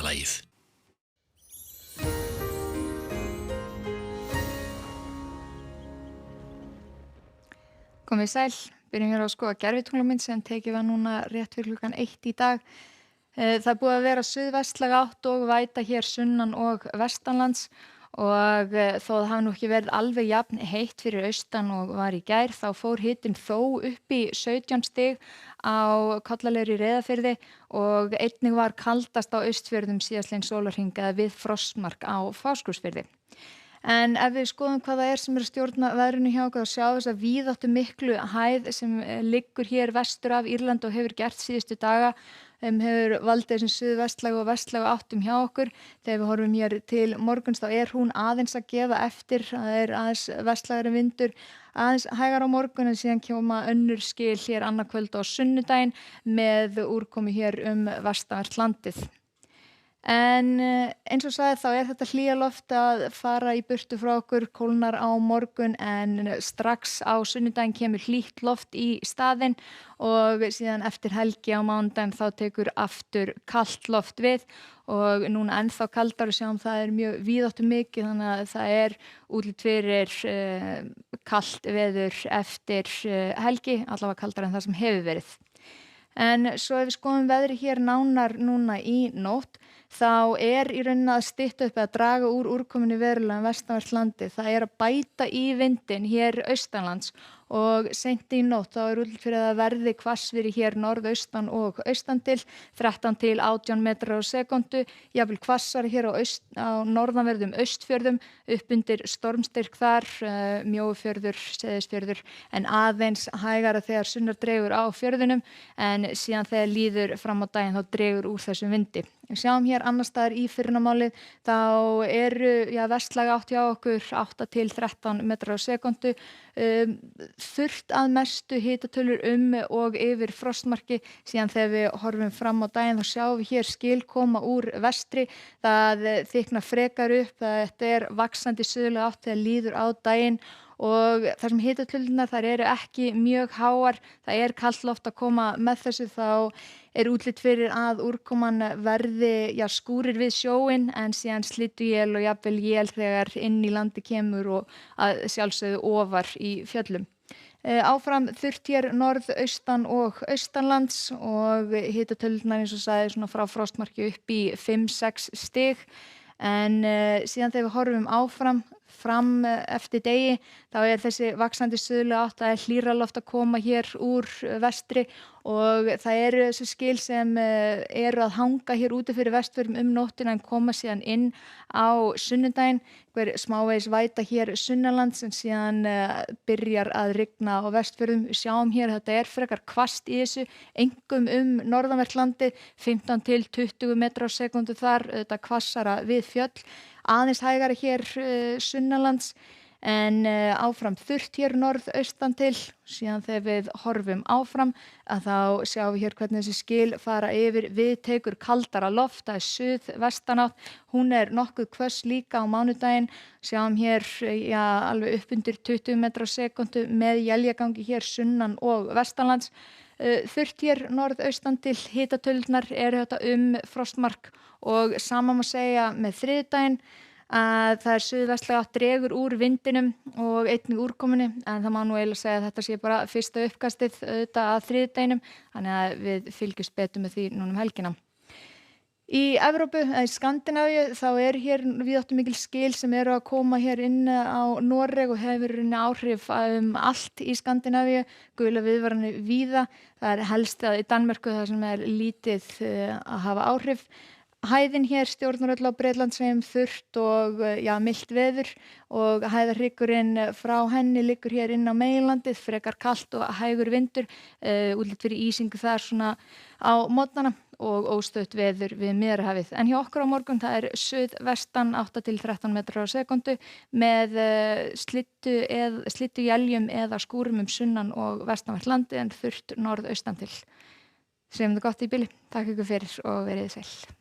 lagið. Komið sæl, byrjum hér á að skoða gervitunglamynd sem tekið var núna rétt fyrir klukkan 1 í dag. Það er búið að vera suðvestlæg átt og væta hér sunnan og vestanlands og þó það hafi nú ekki verið alveg jafn heitt fyrir austan og var í gær þá fór hitinn þó upp í 17 stig á Kollalegri Reyðarfirði og einnig var kaldast á Austfjörðum síðastliðinn sólarhring eða við frostmark á Fáskrúðsfirði. En ef við skoðum hvað það er sem er að stjórna veðrinu hjá okkur þá sjáum við þess að víðáttu miklu hæð sem liggur hér vestur af Írlandi og hefur gert síðustu daga hefur valdið þessum suðvestlægu og vestlægu áttum hjá okkur. Þegar við horfum hér til morguns þá er hún aðeins að gefa eftir, það er aðeins vestlægari vindur, aðeins hægar á morgun en síðan koma önnur skil hér annað kvöld á sunnudaginn með úrkomu hér vestanvert landið. En eins og sagði þá er þetta hlýja loft að fara í burtu frá okkur, kólnar á morgun en strax á sunnudaginn kemur hlýtt loft í staðinn og síðan eftir helgi á mánudaginn þá tekur aftur kalt loft við og núna ennþá kaldara sjáum það er mjög víðáttu mikið þannig að það er útlit fyrir kalt veður eftir helgi, allavega kaldara en það sem hefur verið. En svo ef við skoðum veðri hér nánar núna í nótt þá er í rauninni að stytta upp að draga úr úrkomunni verulega vestanvert landið. Það er að bæta í vindinn hér austanlands og seint í nótt þá er útlit fyrir að verði hvassviðri hér norðaustan og austan til 13 til 18 metrar á sekúndu, jafnvel hvassari hér á norðanverðum Austfjörðum upp undir stormstyrk þar, Mjóifjörður, Seyðisfjörður en aðeins hægara þegar sunnar dregur á fjörðunum en síðan þegar líður fram á daginn þá dregur úr þessum vindi. Við sjáum hér annars staðar í fyrramálið þá eru vestlæg átt hjá okkur 8 til 13 metrar á sekúndu, þurrt að mestu hitatölur og yfir frostmarki síðan þegar við horfum fram á daginn þá sjáum við hér skil koma úr vestri, það þykna frekar upp, þetta er vaxandi suðlæg átt þegar líður á daginn og þar sem hitatölunar þær eru ekki mjög háar, það er kalt loft að koma með þessu þá er útlit fyrir að úrkoman verði skúrir við sjóinn en síðan slydduél og jafnvel él þegar inn í landi kemur og að sjálfsögðu ofar í fjöllum. Áfram þurrt hér norðaustan og austanlands og hitatölunar eins og sagði svona frá frostmarki upp í 5-6 stig en síðan þegar við horfum áfram fram eftir degi þá er þessi vaxandi suðlæga átt að hlýra loft að koma hér úr vestri og það eru þessi skil sem eru að hanga hér úti fyrir Vestfjörðum nóttina en koma síðan inn á sunnudaginn, hver smávegis væta hér sunnanlands en síðan byrjar að rigna á Vestfjörðum. Við sjáum hér að þetta er frekar hvasst í þessu, einkum norðanvert landið, 15 til 20 metrar á sekúndu þar, þetta hvassara við fjöll, aðeins hægara hér sunnanlands en áfram þurrt hér norðaustan til, síðan þegar við horfum áfram að þá sjáum við hér hvernig þessi skil fara yfir, við tekur kaldara loft, það er suðvestanátt, hún er nokkuð hvöss líka á mánudaginn, sjáum hér alveg upp undir 20 metrar á sekúndu með éljagangi hér sunnan og vestanlands, þurrt hér norðaustan til, hitatölurnar eru þetta frostmark og sama má segja með þriðjudaginn að það er suðvestlæg átt dregur úr vindinum og einnig úrkomunni en það má nú eiginlega segja að þetta sé bara fyrsta uppkastið auðvitað að þriðjudeginum þannig að við fylgjumst betur með því núna helgina. Í Evrópu, eða í Skandinavíu, þá er hér víðáttu mikil skil sem eru að koma hér inn á Noreg og hefur áhrif allt í Skandinavíu, gula viðvaranir víða, það er helst að í Danmörku það sem er lítið að hafa áhrif. Hæðin hér stjórnar öll á Bretlandseyjum þurrt og milt veður og hæðarhryggurinn frá henni liggur hér inn á meginlandið, frekar kalt og hægur vindur, útlit fyrir ísingu þar svona á morgnana og óstöðugt veður við Miðjarðarhafið. En hjá okkur á morgun það er suðvestan 8 til 13 metrar á sekúndu með slydduéljum eða skúrum sunnan og vestanvert landið en þurrt norðaustan til. Segjum þetta gott í bili. Takk ykkur fyrir og verið sæl.